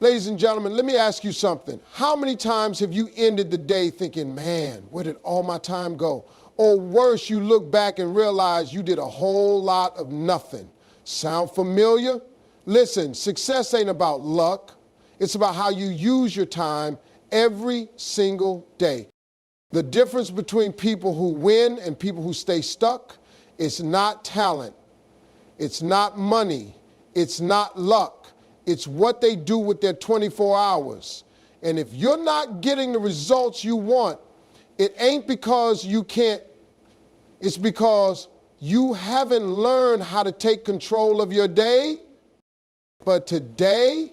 Ladies and gentlemen, let me ask you something. How many times have you ended the day thinking, man, where did all my time go? Or worse, you look back and realize you did a whole lot of nothing. Sound familiar? Listen, success ain't about luck. It's about how you use your time every single day. The difference between people who win and people who stay stuck is not talent. It's not money. It's not luck. It's what they do with their 24 hours. And if you're not getting the results you want, it ain't because you can't, it's because you haven't learned how to take control of your day. But today,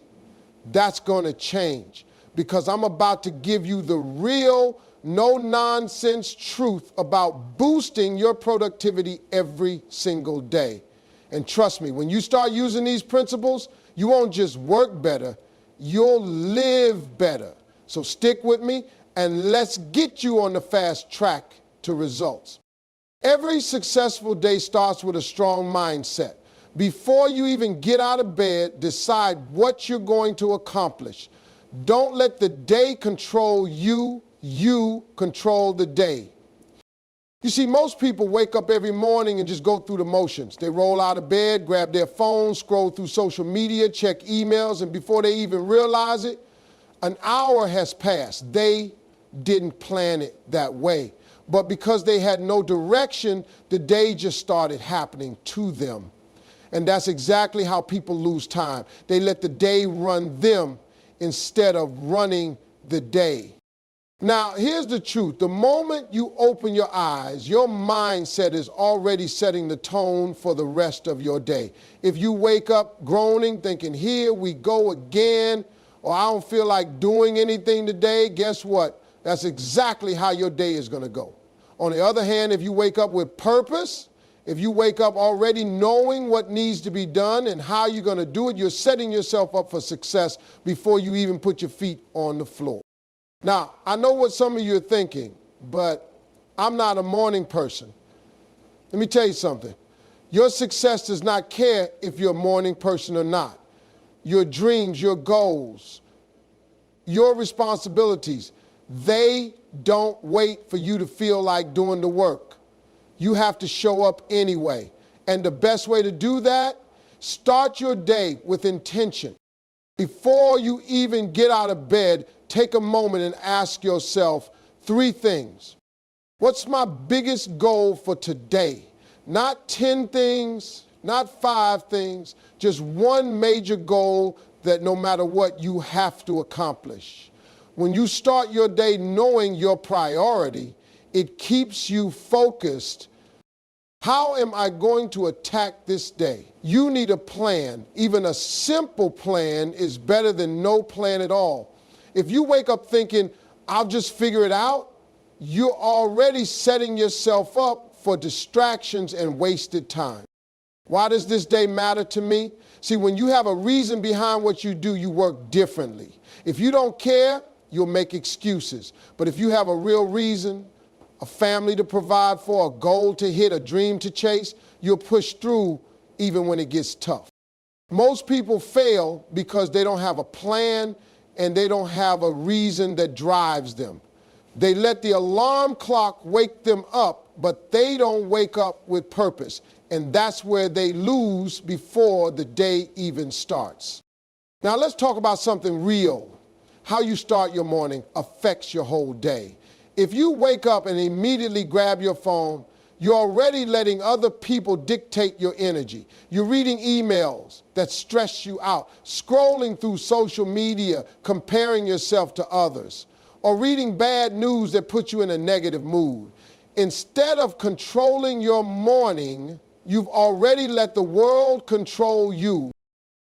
that's going to change, because I'm about to give you the real, no-nonsense truth about boosting your productivity every single day. And trust me, when you start using these principles, you won't just work better, you'll live better. So stick with me and let's get you on the fast track to results. Every successful day starts with a strong mindset. Before you even get out of bed, decide what you're going to accomplish. Don't let the day control you, you control the day. You see, most people wake up every morning and just go through the motions. They roll out of bed, grab their phone, scroll through social media, check emails, and before they even realize it, an hour has passed. They didn't plan it that way. But because they had no direction, the day just started happening to them. And that's exactly how people lose time. They let the day run them instead of running the day. Now, here's the truth. The moment you open your eyes, your mindset is already setting the tone for the rest of your day. If you wake up groaning, thinking, here we go again, or I don't feel like doing anything today, guess what? That's exactly how your day is going to go. On the other hand, if you wake up with purpose, if you wake up already knowing what needs to be done and how you're going to do it, you're setting yourself up for success before you even put your feet on the floor. Now, I know what some of you are thinking, but I'm not a morning person. Let me tell you something. Your success does not care if you're a morning person or not. Your dreams, your goals, your responsibilities, they don't wait for you to feel like doing the work. You have to show up anyway. And the best way to do that, start your day with intention. Before you even get out of bed, take a moment and ask yourself 3 things. What's my biggest goal for today? Not 10 things, not 5 things, just one major goal that no matter what you have to accomplish. When you start your day knowing your priority, it keeps you focused. How am I going to attack this day? You need a plan. Even a simple plan is better than no plan at all. If you wake up thinking, I'll just figure it out, you're already setting yourself up for distractions and wasted time. Why does this day matter to me? See, when you have a reason behind what you do, you work differently. If you don't care, you'll make excuses. But if you have a real reason, a family to provide for, a goal to hit, a dream to chase, you'll push through even when it gets tough. Most people fail because they don't have a plan and they don't have a reason that drives them. They let the alarm clock wake them up, but they don't wake up with purpose. And that's where they lose before the day even starts. Now let's talk about something real. How you start your morning affects your whole day. If you wake up and immediately grab your phone, you're already letting other people dictate your energy. You're reading emails that stress you out, scrolling through social media, comparing yourself to others, or reading bad news that puts you in a negative mood. Instead of controlling your morning, you've already let the world control you.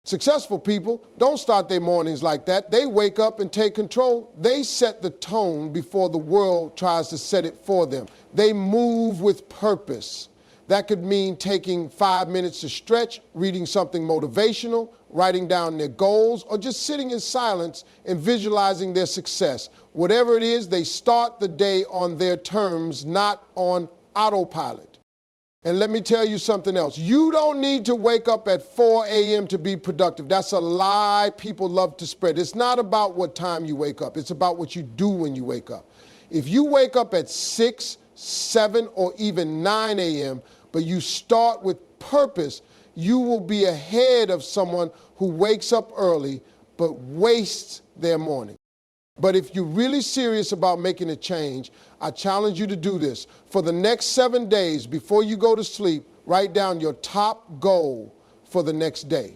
Successful people don't start their mornings like that. They wake up and take control. They set the tone before the world tries to set it for them. They move with purpose. That could mean taking 5 minutes to stretch, reading something motivational, writing down their goals, or just sitting in silence and visualizing their success. Whatever it is, they start the day on their terms, not on autopilot. And let me tell you something else. You don't need to wake up at 4 a.m. to be productive. That's a lie people love to spread. It's not about what time you wake up. It's about what you do when you wake up. If you wake up at 6, 7, or even 9 a.m., but you start with purpose, you will be ahead of someone who wakes up early but wastes their morning. But if you're really serious about making a change, I challenge you to do this. For the next 7 days, before you go to sleep, write down your top goal for the next day.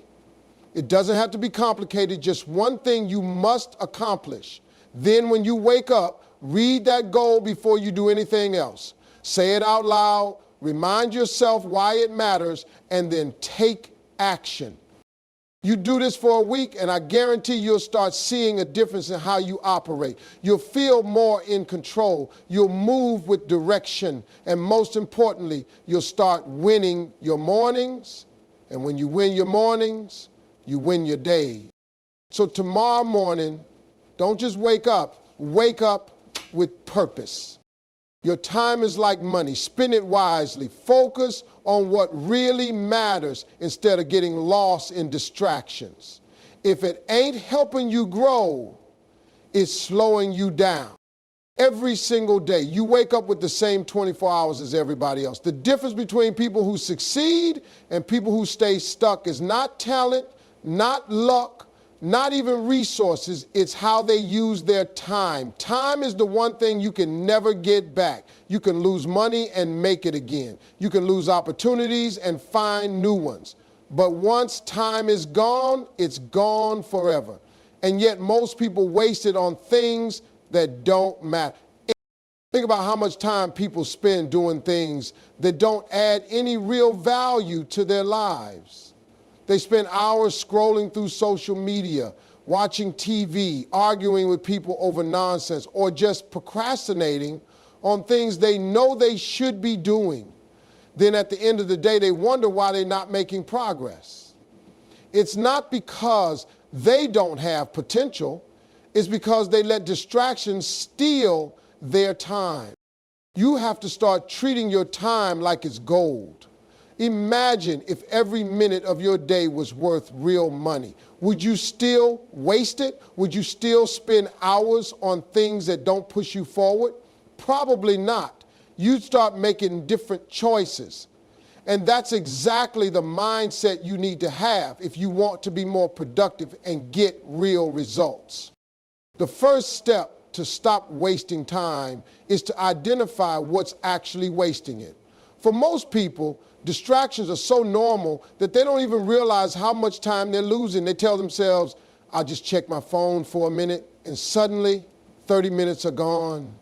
It doesn't have to be complicated, just one thing you must accomplish. Then when you wake up, read that goal before you do anything else. Say it out loud, remind yourself why it matters, and then take action. You do this for a week, and I guarantee you'll start seeing a difference in how you operate. You'll feel more in control. You'll move with direction. And most importantly, you'll start winning your mornings. And when you win your mornings, you win your day. So tomorrow morning, don't just wake up with purpose. Your time is like money. Spend it wisely. Focus on what really matters instead of getting lost in distractions. If it ain't helping you grow, it's slowing you down. Every single day, you wake up with the same 24 hours as everybody else. The difference between people who succeed and people who stay stuck is not talent, not luck, not even resources, it's how they use their time. Time is the one thing you can never get back. You can lose money and make it again. You can lose opportunities and find new ones. But once time is gone, it's gone forever. And yet most people waste it on things that don't matter. Think about how much time people spend doing things that don't add any real value to their lives. They spend hours scrolling through social media, watching TV, arguing with people over nonsense, or just procrastinating on things they know they should be doing. Then at the end of the day, they wonder why they're not making progress. It's not because they don't have potential. It's because they let distractions steal their time. You have to start treating your time like it's gold. Imagine if every minute of your day was worth real money. Would you still waste it? Would you still spend hours on things that don't push you forward? Probably not. You'd start making different choices. And that's exactly the mindset you need to have if you want to be more productive and get real results. The first step to stop wasting time is to identify what's actually wasting it. For most people, distractions are so normal that they don't even realize how much time they're losing. They tell themselves, I'll just check my phone for a minute, and suddenly 30 minutes are gone.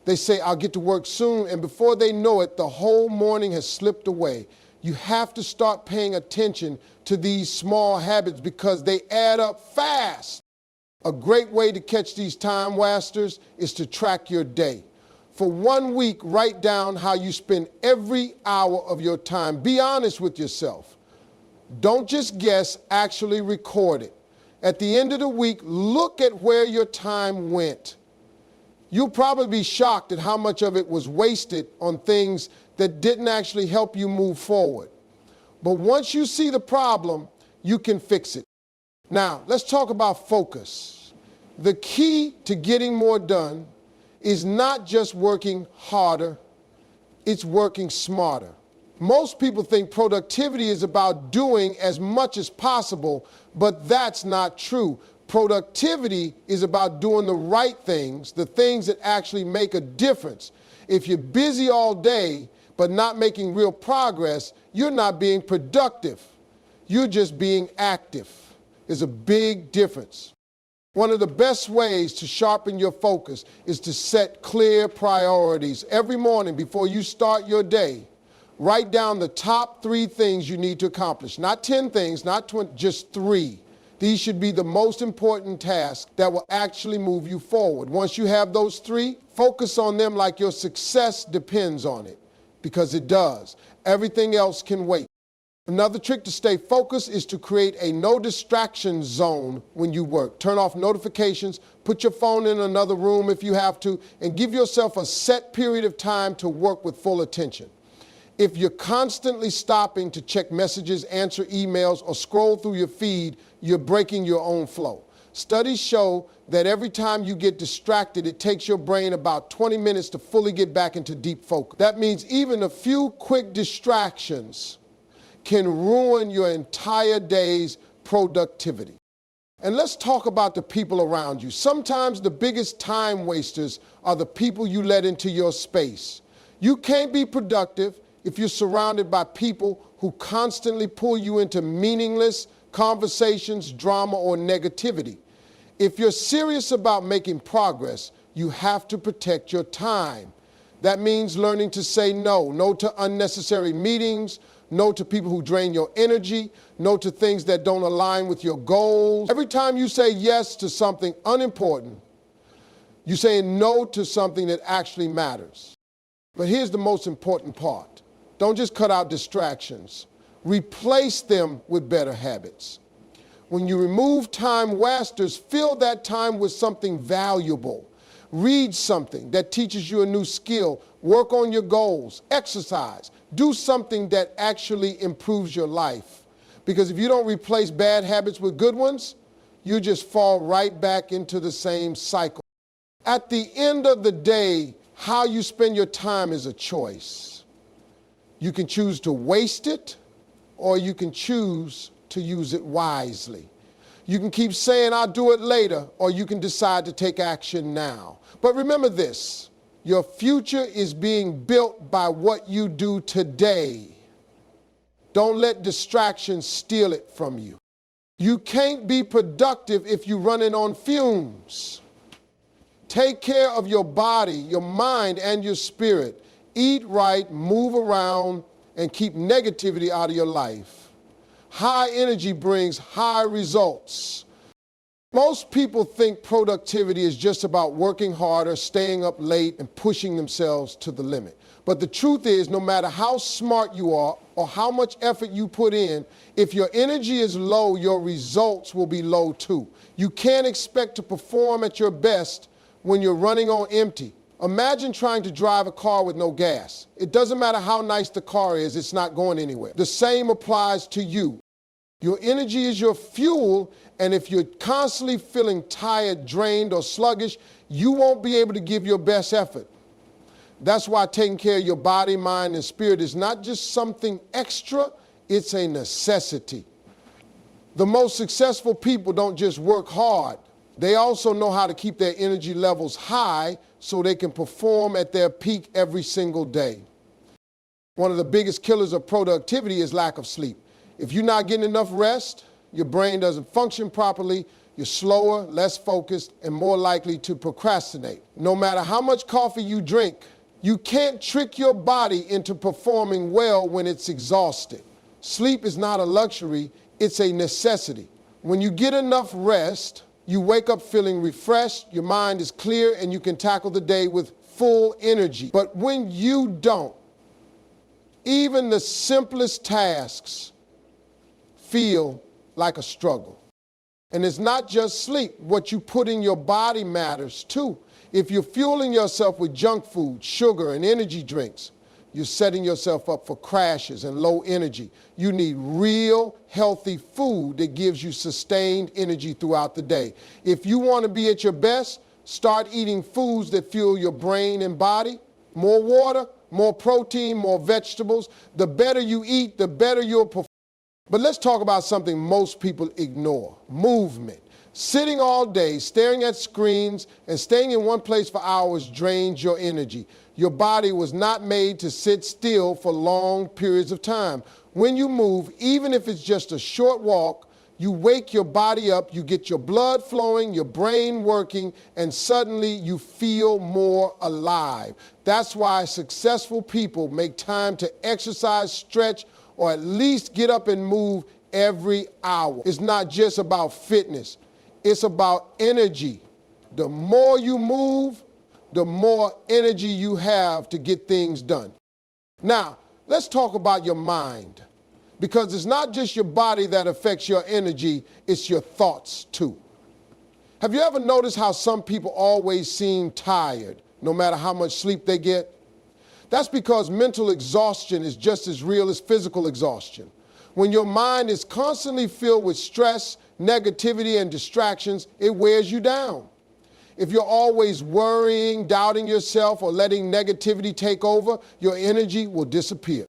They say, I'll get to work soon, and before they know it, the whole morning has slipped away. You have to start paying attention to these small habits because they add up fast. A great way to catch these time wasters is to track your day. For 1 week, write down how you spend every hour of your time. Be honest with yourself. Don't just guess, actually record it. At the end of the week, look at where your time went. You'll probably be shocked at how much of it was wasted on things that didn't actually help you move forward. But once you see the problem, you can fix it. Now, let's talk about focus. The key to getting more done is not just working harder, it's working smarter. Most people think productivity is about doing as much as possible, but that's not true. Productivity is about doing the right things, the things that actually make a difference. If you're busy all day but not making real progress, you're not being productive. You're just being active. There's a big difference. One of the best ways to sharpen your focus is to set clear priorities. Every morning before you start your day, write down the top 3 things you need to accomplish. Not 10 things, not 20, just 3. These should be the most important tasks that will actually move you forward. Once you have those 3, focus on them like your success depends on it, because it does. Everything else can wait. Another trick to stay focused is to create a no distraction zone when you work. Turn off notifications, put your phone in another room if you have to, and give yourself a set period of time to work with full attention. If you're constantly stopping to check messages, answer emails, or scroll through your feed, you're breaking your own flow. Studies show that every time you get distracted, it takes your brain about 20 minutes to fully get back into deep focus. That means even a few quick distractions can ruin your entire day's productivity. And let's talk about the people around you. Sometimes the biggest time wasters are the people you let into your space. You can't be productive if you're surrounded by people who constantly pull you into meaningless conversations, drama, or negativity. If you're serious about making progress, you have to protect your time. That means learning to say no. No to unnecessary meetings, no to people who drain your energy, no to things that don't align with your goals. Every time you say yes to something unimportant, you're saying no to something that actually matters. But here's the most important part. Don't just cut out distractions. Replace them with better habits. When you remove time wasters, fill that time with something valuable. Read something that teaches you a new skill. Work on your goals. Exercise. Do something that actually improves your life. Because if you don't replace bad habits with good ones, you just fall right back into the same cycle. At the end of the day, how you spend your time is a choice. You can choose to waste it, or you can choose to use it wisely. You can keep saying, I'll do it later, or you can decide to take action now. But remember this, your future is being built by what you do today. Don't let distractions steal it from you. You can't be productive if you're running on fumes. Take care of your body, your mind, and your spirit. Eat right, move around, and keep negativity out of your life. High energy brings high results. Most people think productivity is just about working harder, staying up late, and pushing themselves to the limit. But the truth is, no matter how smart you are or how much effort you put in, if your energy is low, your results will be low too. You can't expect to perform at your best when you're running on empty. Imagine trying to drive a car with no gas. It doesn't matter how nice the car is, it's not going anywhere. The same applies to you. Your energy is your fuel, and if you're constantly feeling tired, drained, or sluggish, you won't be able to give your best effort. That's why taking care of your body, mind, and spirit is not just something extra, it's a necessity. The most successful people don't just work hard. They also know how to keep their energy levels high so they can perform at their peak every single day. One of the biggest killers of productivity is lack of sleep. If you're not getting enough rest, your brain doesn't function properly, you're slower, less focused, and more likely to procrastinate. No matter how much coffee you drink, you can't trick your body into performing well when it's exhausted. Sleep is not a luxury, it's a necessity. When you get enough rest, you wake up feeling refreshed, your mind is clear, and you can tackle the day with full energy. But when you don't, even the simplest tasks feel like a struggle. And it's not just sleep. What you put in your body matters too. If you're fueling yourself with junk food, sugar, and energy drinks, you're setting yourself up for crashes and low energy. You need real, healthy food that gives you sustained energy throughout the day. If you want to be at your best, start eating foods that fuel your brain and body. More water, more protein, more vegetables. The better you eat, the better you'll perform. But let's talk about something most people ignore: movement. Sitting all day, staring at screens, and staying in one place for hours drains your energy. Your body was not made to sit still for long periods of time. When you move, even if it's just a short walk, you wake your body up, you get your blood flowing, your brain working, and suddenly you feel more alive. That's why successful people make time to exercise, stretch, or at least get up and move every hour. It's not just about fitness. It's about energy. The more you move, the more energy you have to get things done. Now, let's talk about your mind, because it's not just your body that affects your energy, it's your thoughts too. Have you ever noticed how some people always seem tired, no matter how much sleep they get? That's because mental exhaustion is just as real as physical exhaustion. When your mind is constantly filled with stress, negativity, and distractions, it wears you down. If you're always worrying, doubting yourself, or letting negativity take over, your energy will disappear.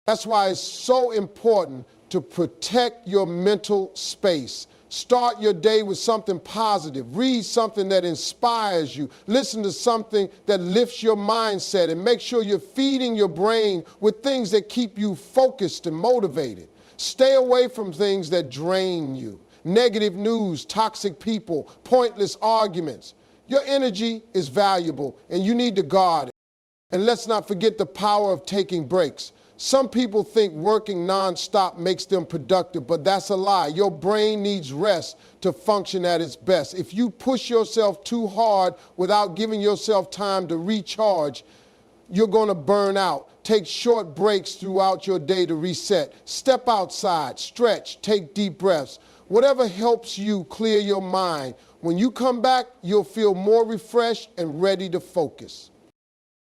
That's why it's so important to protect your mental space. Start your day with something positive. Read something that inspires you. Listen to something that lifts your mindset, and make sure you're feeding your brain with things that keep you focused and motivated. Stay away from things that drain you. Negative news, toxic people, pointless arguments. Your energy is valuable and you need to guard it. And let's not forget the power of taking breaks. Some people think working nonstop makes them productive, but that's a lie. Your brain needs rest to function at its best. If you push yourself too hard without giving yourself time to recharge, you're going to burn out. Take short breaks throughout your day to reset. Step outside, stretch, take deep breaths. Whatever helps you clear your mind. When you come back, you'll feel more refreshed and ready to focus.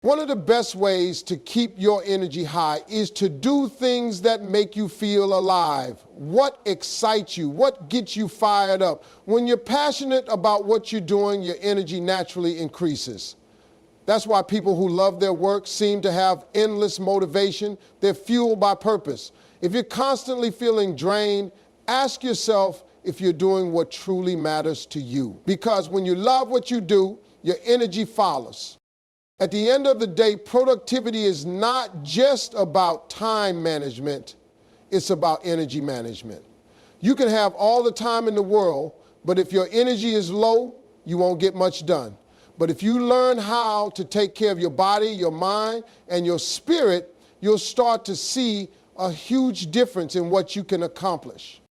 One of the best ways to keep your energy high is to do things that make you feel alive. What excites you? What gets you fired up? When you're passionate about what you're doing, your energy naturally increases. That's why people who love their work seem to have endless motivation. They're fueled by purpose. If you're constantly feeling drained, ask yourself if you're doing what truly matters to you. Because when you love what you do, your energy follows. At the end of the day, productivity is not just about time management, it's about energy management. You can have all the time in the world, but if your energy is low, you won't get much done. But if you learn how to take care of your body, your mind, and your spirit, you'll start to see a huge difference in what you can accomplish.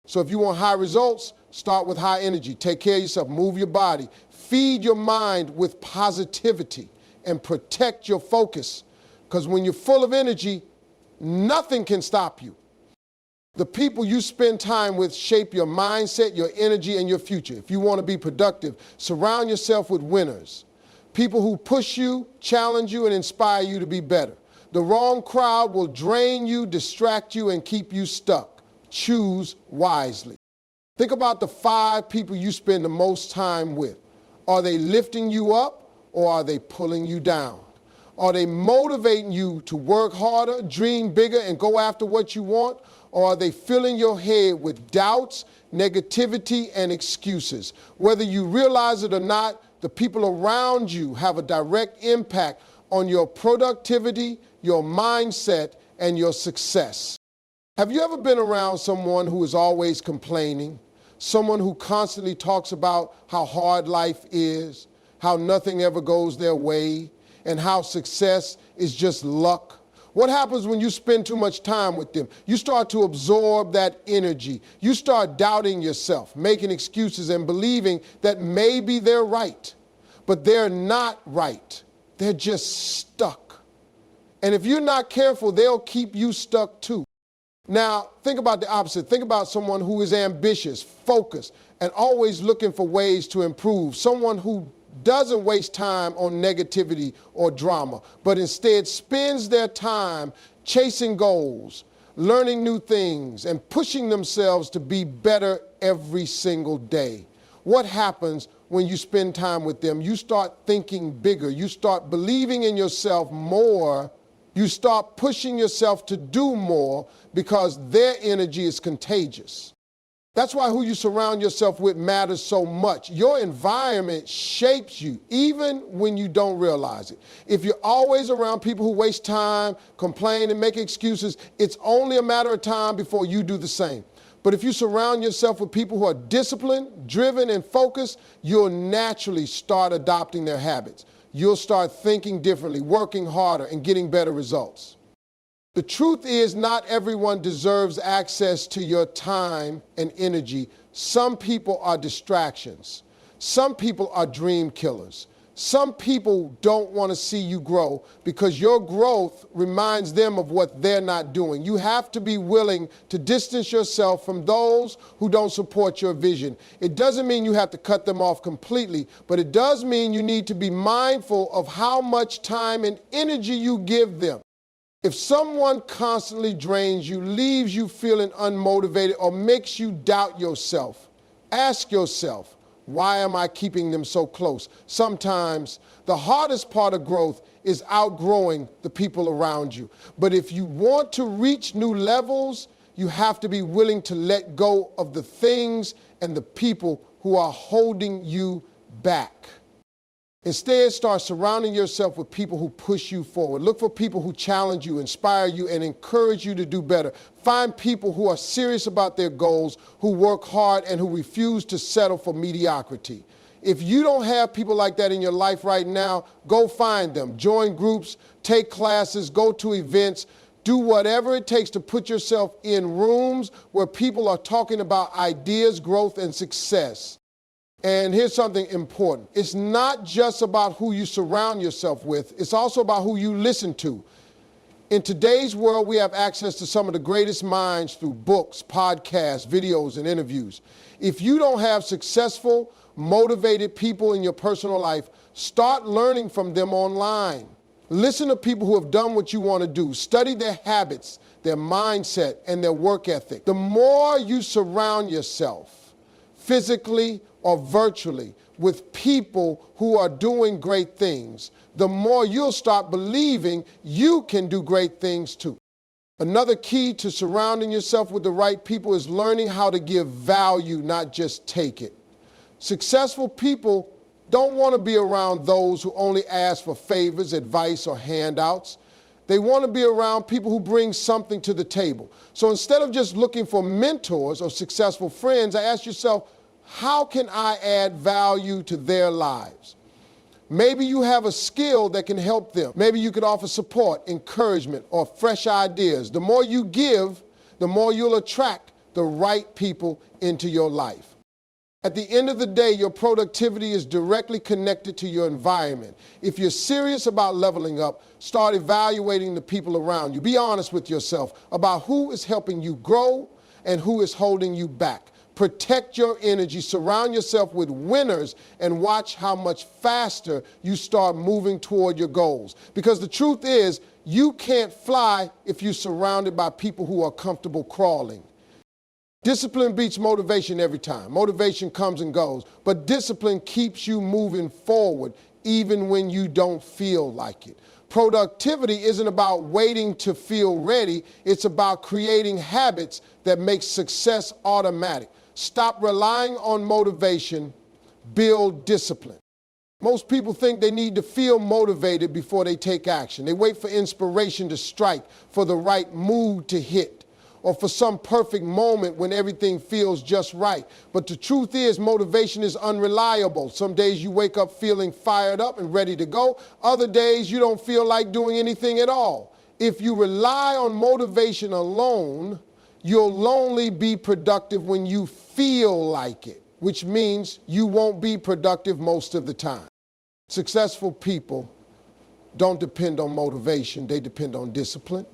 So if you want high results, start with high energy. Take care of yourself, move your body, feed your mind with positivity, and protect your focus. Because when you're full of energy, nothing can stop you. The people you spend time with shape your mindset, your energy, and your future. If you want to be productive, surround yourself with winners. People who push you, challenge you, and inspire you to be better. The wrong crowd will drain you, distract you, and keep you stuck. Choose wisely. Think about the 5 people you spend the most time with. Are they lifting you up? Or are they pulling you down? Are they motivating you to work harder, dream bigger, and go after what you want? Or are they filling your head with doubts, negativity, and excuses? Whether you realize it or not, the people around you have a direct impact on your productivity, your mindset, and your success. Have you ever been around someone who is always complaining? Someone who constantly talks about how hard life is, how nothing ever goes their way, and how success is just luck? What happens when you spend too much time with them? You start to absorb that energy. You start doubting yourself, making excuses, and believing that maybe they're right. But they're not right. They're just stuck. And if you're not careful, they'll keep you stuck too. Now, think about the opposite. Think about someone who is ambitious, focused, and always looking for ways to improve. Someone who doesn't waste time on negativity or drama, but instead spends their time chasing goals, learning new things, and pushing themselves to be better every single day. What happens when you spend time with them? You start thinking bigger. You start believing in yourself more. You start pushing yourself to do more because their energy is contagious. That's why who you surround yourself with matters so much. Your environment shapes you, even when you don't realize it. If you're always around people who waste time, complain, and make excuses, it's only a matter of time before you do the same. But if you surround yourself with people who are disciplined, driven, and focused, you'll naturally start adopting their habits. You'll start thinking differently, working harder, and getting better results. The truth is, not everyone deserves access to your time and energy. Some people are distractions. Some people are dream killers. Some people don't want to see you grow because your growth reminds them of what they're not doing. You have to be willing to distance yourself from those who don't support your vision. It doesn't mean you have to cut them off completely, but it does mean you need to be mindful of how much time and energy you give them. If someone constantly drains you, leaves you feeling unmotivated, or makes you doubt yourself, ask yourself, why am I keeping them so close? Sometimes the hardest part of growth is outgrowing the people around you. But if you want to reach new levels, you have to be willing to let go of the things and the people who are holding you back. Instead, start surrounding yourself with people who push you forward. Look for people who challenge you, inspire you, and encourage you to do better. Find people who are serious about their goals, who work hard, and who refuse to settle for mediocrity. If you don't have people like that in your life right now, go find them. Join groups, take classes, go to events. Do whatever it takes to put yourself in rooms where people are talking about ideas, growth, and success. And here's something important. It's not just about who you surround yourself with. It's also about who you listen to. In today's world, we have access to some of the greatest minds through books, podcasts, videos, and interviews. If you don't have successful, motivated people in your personal life, start learning from them online. Listen to people who have done what you want to do. Study their habits, their mindset, and their work ethic. The more you surround yourself, physically or virtually, with people who are doing great things, the more you'll start believing you can do great things too. Another key to surrounding yourself with the right people is learning how to give value, not just take it. Successful people don't want to be around those who only ask for favors, advice, or handouts. They want to be around people who bring something to the table. So instead of just looking for mentors or successful friends, I ask yourself, how can I add value to their lives? Maybe you have a skill that can help them. Maybe you could offer support, encouragement, or fresh ideas. The more you give, the more you'll attract the right people into your life. At the end of the day, your productivity is directly connected to your environment. If you're serious about leveling up, start evaluating the people around you. Be honest with yourself about who is helping you grow and who is holding you back. Protect your energy, surround yourself with winners, and watch how much faster you start moving toward your goals. Because the truth is, you can't fly if you're surrounded by people who are comfortable crawling. Discipline beats motivation every time. Motivation comes and goes, but discipline keeps you moving forward even when you don't feel like it. Productivity isn't about waiting to feel ready. It's about creating habits that make success automatic. Stop relying on motivation, build discipline. Most people think they need to feel motivated before they take action. They wait for inspiration to strike, for the right mood to hit, or for some perfect moment when everything feels just right. But the truth is, motivation is unreliable. Some days you wake up feeling fired up and ready to go. Other days you don't feel like doing anything at all. If you rely on motivation alone, you'll only be productive when you feel like it, which means you won't be productive most of the time. Successful people don't depend on motivation, they depend on discipline.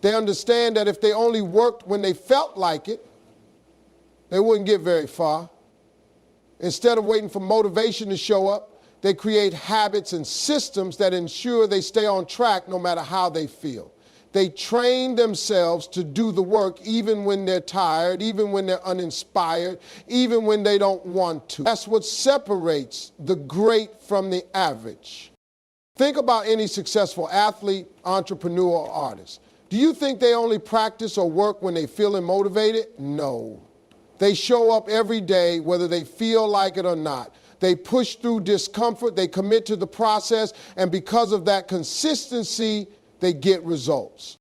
They understand that if they only worked when they felt like it, they wouldn't get very far. Instead of waiting for motivation to show up, they create habits and systems that ensure they stay on track no matter how they feel. They train themselves to do the work even when they're tired, even when they're uninspired, even when they don't want to. That's what separates the great from the average. Think about any successful athlete, entrepreneur, or artist. Do you think they only practice or work when they feel motivated? No. They show up every day whether they feel like it or not. They push through discomfort, they commit to the process, and because of that consistency, they get results.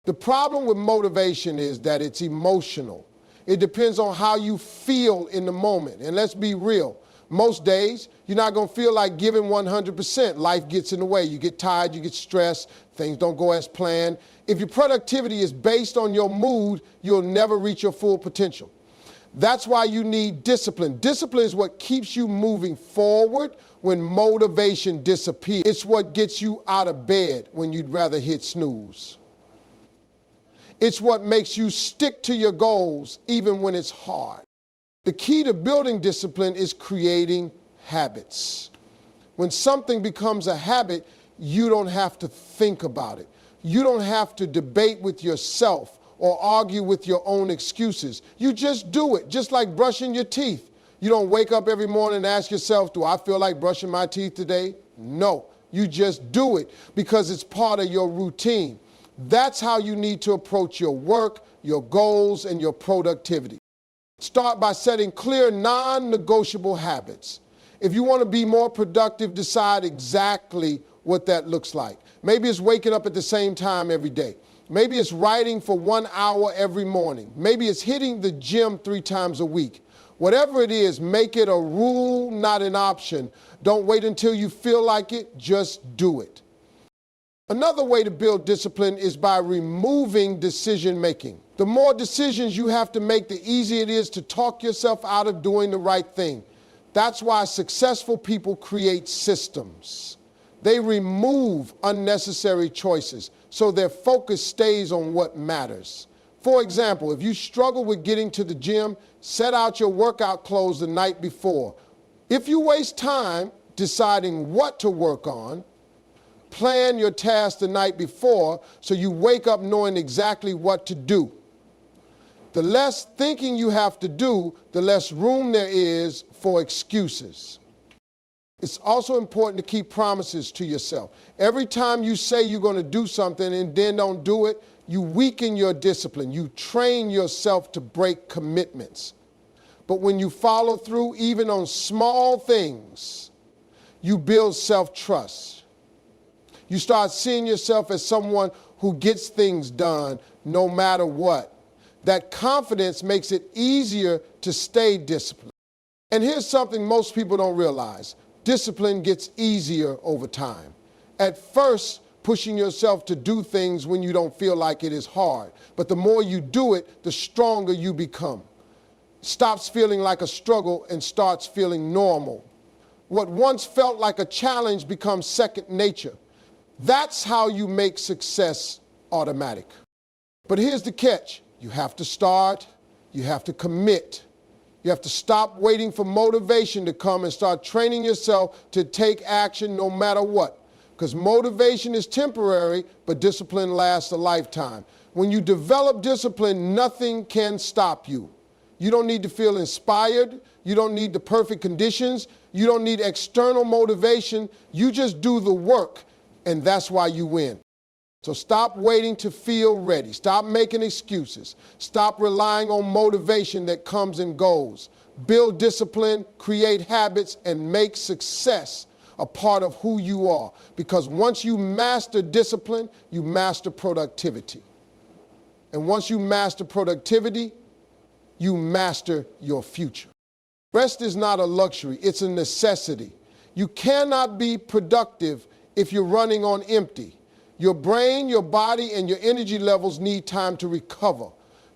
The problem with motivation is that it's emotional. It depends on how you feel in the moment. And let's be real. Most days, you're not going to feel like giving 100%. Life gets in the way. You get tired, you get stressed, things don't go as planned. If your productivity is based on your mood, you'll never reach your full potential. That's why you need discipline. Discipline is what keeps you moving forward when motivation disappears. It's what gets you out of bed when you'd rather hit snooze. It's what makes you stick to your goals even when it's hard. The key to building discipline is creating habits. When something becomes a habit, you don't have to think about it. You don't have to debate with yourself or argue with your own excuses. You just do it, just like brushing your teeth. You don't wake up every morning and ask yourself, do I feel like brushing my teeth today? No, you just do it because it's part of your routine. That's how you need to approach your work, your goals, and your productivity. Start by setting clear, non-negotiable habits. If you want to be more productive, decide exactly what that looks like. Maybe it's waking up at the same time every day. Maybe it's writing for 1 hour every morning. Maybe it's hitting the gym 3 times a week. Whatever it is, make it a rule, not an option. Don't wait until you feel like it, just do it. Another way to build discipline is by removing decision making. The more decisions you have to make, the easier it is to talk yourself out of doing the right thing. That's why successful people create systems. They remove unnecessary choices so their focus stays on what matters. For example, if you struggle with getting to the gym, set out your workout clothes the night before. If you waste time deciding what to work on, plan your task the night before so you wake up knowing exactly what to do. The less thinking you have to do, the less room there is for excuses. It's also important to keep promises to yourself. Every time you say you're going to do something and then don't do it, you weaken your discipline. You train yourself to break commitments. But when you follow through, even on small things, you build self-trust. You start seeing yourself as someone who gets things done no matter what. That confidence makes it easier to stay disciplined. And here's something most people don't realize. Discipline gets easier over time. At first, pushing yourself to do things when you don't feel like it is hard. But the more you do it, the stronger you become. Stops feeling like a struggle and starts feeling normal. What once felt like a challenge becomes second nature. That's how you make success automatic. But here's the catch. You have to start, you have to commit. You have to stop waiting for motivation to come and start training yourself to take action no matter what. Because motivation is temporary, but discipline lasts a lifetime. When you develop discipline, nothing can stop you. You don't need to feel inspired. You don't need the perfect conditions. You don't need external motivation. You just do the work, and that's why you win. So stop waiting to feel ready. Stop making excuses. Stop relying on motivation that comes and goes. Build discipline, create habits, and make success a part of who you are. Because once you master discipline, you master productivity. And once you master productivity, you master your future. Rest is not a luxury, it's a necessity. You cannot be productive if you're running on empty. Your brain, your body, and your energy levels need time to recover.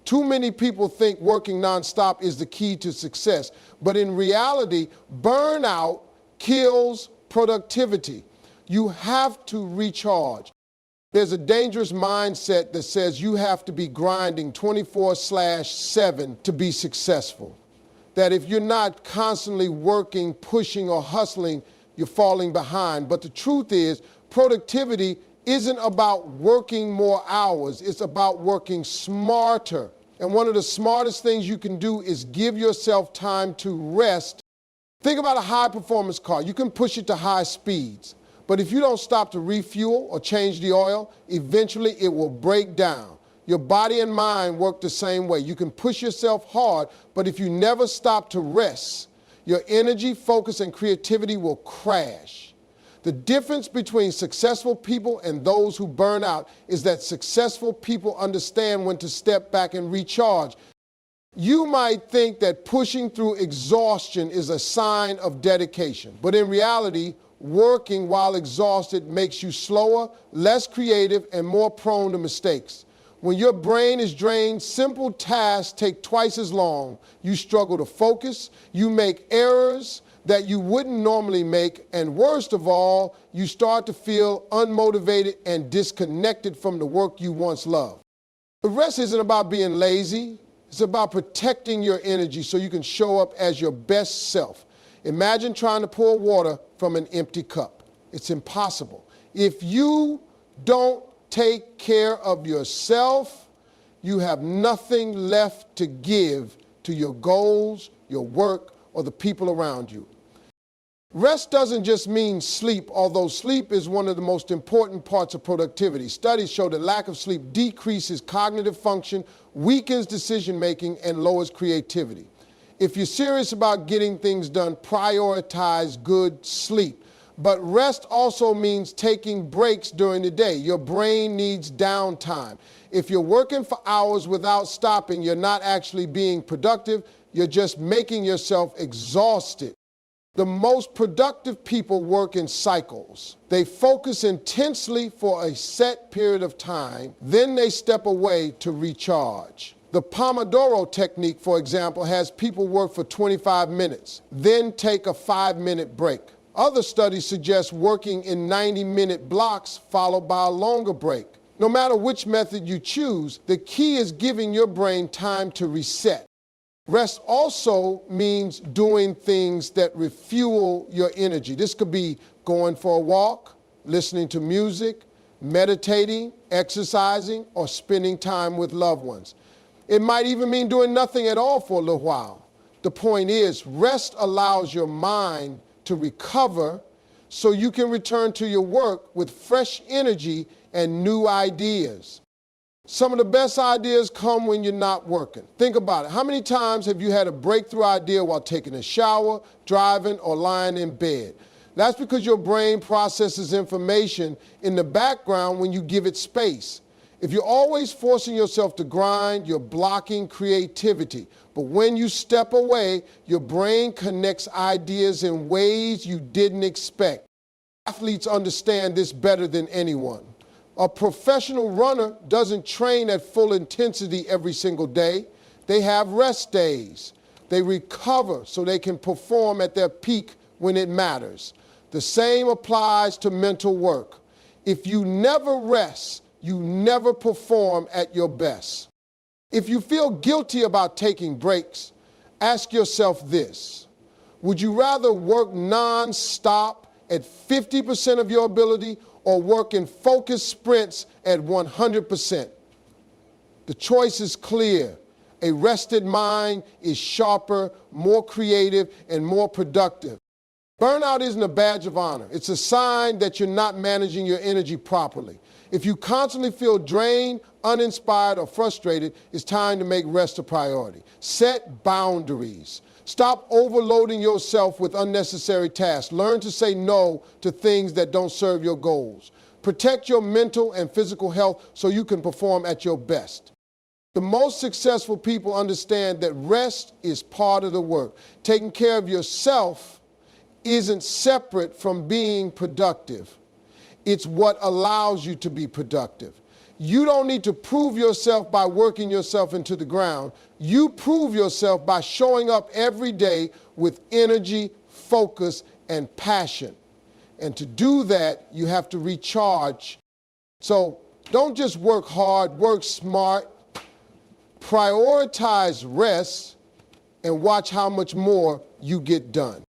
Too many people think working nonstop is the key to success, but in reality, burnout kills productivity. You have to recharge. There's a dangerous mindset that says you have to be grinding 24/7 to be successful. That if you're not constantly working, pushing, or hustling, you're falling behind. But the truth is, productivity isn't about working more hours. It's about working smarter. And one of the smartest things you can do is give yourself time to rest. Think about a high-performance car. You can push it to high speeds. But if you don't stop to refuel or change the oil, eventually it will break down. Your body and mind work the same way. You can push yourself hard, but if you never stop to rest, your energy, focus, and creativity will crash. The difference between successful people and those who burn out is that successful people understand when to step back and recharge. You might think that pushing through exhaustion is a sign of dedication, but in reality, working while exhausted makes you slower, less creative, and more prone to mistakes. When your brain is drained, simple tasks take twice as long. You struggle to focus, you make errors that you wouldn't normally make, and worst of all, you start to feel unmotivated and disconnected from the work you once loved. The rest isn't about being lazy. It's about protecting your energy so you can show up as your best self. Imagine trying to pour water from an empty cup. It's impossible. If you don't take care of yourself, you have nothing left to give to your goals, your work, or the people around you. Rest doesn't just mean sleep, although sleep is one of the most important parts of productivity. Studies show that lack of sleep decreases cognitive function, weakens decision-making, and lowers creativity. If you're serious about getting things done, prioritize good sleep. But rest also means taking breaks during the day. Your brain needs downtime. If you're working for hours without stopping, you're not actually being productive. You're just making yourself exhausted. The most productive people work in cycles. They focus intensely for a set period of time, then they step away to recharge. The Pomodoro technique, for example, has people work for 25 minutes, then take a 5-minute break. Other studies suggest working in 90-minute blocks followed by a longer break. No matter which method you choose, the key is giving your brain time to reset. Rest also means doing things that refuel your energy. This could be going for a walk, listening to music, meditating, exercising, or spending time with loved ones. It might even mean doing nothing at all for a little while. The point is, rest allows your mind to recover so you can return to your work with fresh energy and new ideas. Some of the best ideas come when you're not working. Think about it. How many times have you had a breakthrough idea while taking a shower, driving, or lying in bed? That's because your brain processes information in the background when you give it space. If you're always forcing yourself to grind, you're blocking creativity. But when you step away, your brain connects ideas in ways you didn't expect. Athletes understand this better than anyone. A professional runner doesn't train at full intensity every single day. They have rest days. They recover so they can perform at their peak when it matters. The same applies to mental work. If you never rest, you never perform at your best. If you feel guilty about taking breaks, ask yourself this. Would you rather work non-stop at 50% of your ability or work in focused sprints at 100%? The choice is clear. A rested mind is sharper, more creative, and more productive. Burnout isn't a badge of honor. It's a sign that you're not managing your energy properly. If you constantly feel drained, uninspired, or frustrated, it's time to make rest a priority. Set boundaries. Stop overloading yourself with unnecessary tasks. Learn to say no to things that don't serve your goals. Protect your mental and physical health so you can perform at your best. The most successful people understand that rest is part of the work. Taking care of yourself isn't separate from being productive. It's what allows you to be productive. You don't need to prove yourself by working yourself into the ground. You prove yourself by showing up every day with energy, focus, and passion. And to do that, you have to recharge. So don't just work hard, work smart. Prioritize rest and watch how much more you get done.